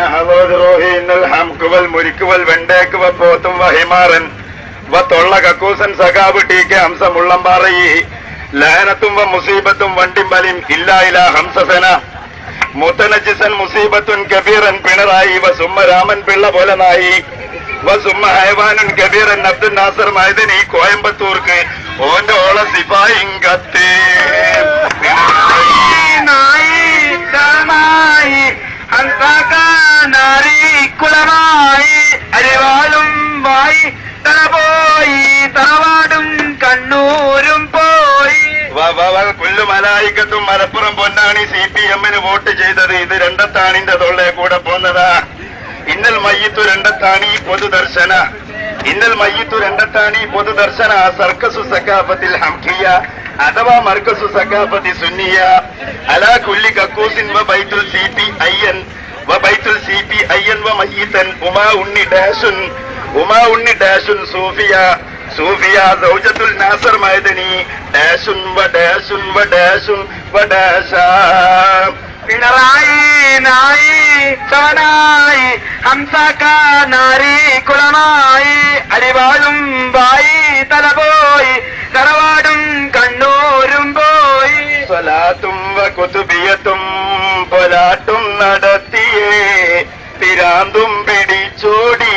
ഇനഹദോദ്രോഹി ഇന്നൽ ഹംകുവൽ മുരിക്കുവൽ വെണ്ടേക്ക് വപ്പോത്തും വഹിമാറൻ വത്തൊള്ള കക്കൂസൻ സഖാബ് T K Hamza മുള്ളംപാറയി ലഹനത്തും വ മുസീബത്തും വണ്ടിമ്പലിൻ ഇല്ലായില ഹംസസന മുത്തനജിസൻ മുസീബത്തുൻ കബീറൻ പിണറായി വ സുമ്മ രാമൻ പിള്ള പോലനായി വ സുമ്മ ഹൈവാനുൻ കബീറൻ അബ്ദുൽ നാസർ മൈദനി കോയമ്പത്തൂർക്ക് ഓന്റെ ഓള സിപായിം കത്ത് നാരി കുളമായി അരിവാളും വായി തല പോയി തറവാടും കണ്ണൂരും പോയി. പുല്ലുമലായിക്കത്തും മലപ്പുറം പൊന്നാണി CPM വോട്ട് ചെയ്തത് ഇത് രണ്ടത്താണിന്റെ തൊള്ളേ കൂടെ പോന്നതാ. ഇന്നൽ മയ്യത്തു രണ്ടത്താണി പൊതുദർശന ഇന്നൽ മയ്യത്തു രണ്ടത്താണി പൊതുദർശന സർക്കസു സക്കാഫത്തിൽ ഹംഖിയ അഥവാ മർക്കസു സക്കാഫത്തി സുന്നിയ അലാ കുല്ലി കക്കൂസിൻ വ ബൈത്തുൽ CPIN വ മയ്യിത്തൻ ഉമാ ഉണ്ണി ഡാഷുൻ സൂഫിയ സൗജത്തുൽ നാസർ മൈദനി ഡാഷുൻ വ ഡാഷുൻ വ ഡാഷുൻ വ ഡാഷ. പിണറായി നായി ചവനായി ഹംസക നാരി കുളമായി അരിവാളും വായി തല പോയി തറവാടും കണ്ണൂരും പോയി. സ്വലാത്തും വ കുതുബിയത്തും പൊലാട്ടും നടത്തിയേ പിരാന്തും പിടിച്ചോടി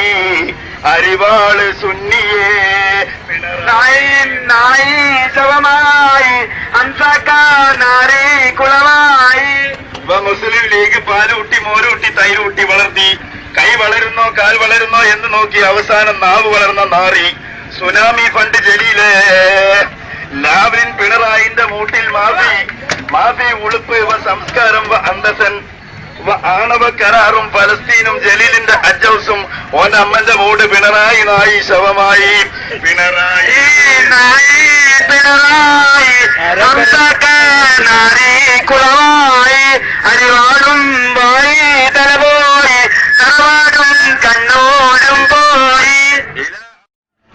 അരിവാള് സുന്നിയേ. നായി ശവമായി ഹംസക നാരി കുളമായി. മുസ്ലിം ലീഗ് പാലൂട്ടി മോരൂട്ടി തൈരൂട്ടി വളർത്തി കൈ വളരുന്നോ കാൽ വളരുന്നോ എന്ന് നോക്കി അവസാനം നാവ് വളർന്ന നാറി സുനാമി ഫണ്ട് ജലീലേ ലാവ്ലിൻ പിണറായിന്റെ മൂട്ടിൽ മാഫി ഉളുപ്പ് വ സംസ്കാരം വ അന്തസൻ വ ആണവ കരാറും ഫലസ്തീനും ജലീലിന്റെ അജൌസും ഓന്റെ അമ്മന്റെ മൂട് പിണറായി നായി ശവമായി. പിണറായി നായി പിണറായി ഹംസക നാരി കുളമായി അരിവാളും വായി തല പോയി തറവാടും കണ്ണൂരും പോയി.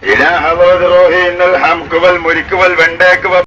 ഇനഹദോദ്രോഹി ഇന്നൽ ഹംകുവൽ മുരിക്കുവൽ വെണ്ടേക്ക് വ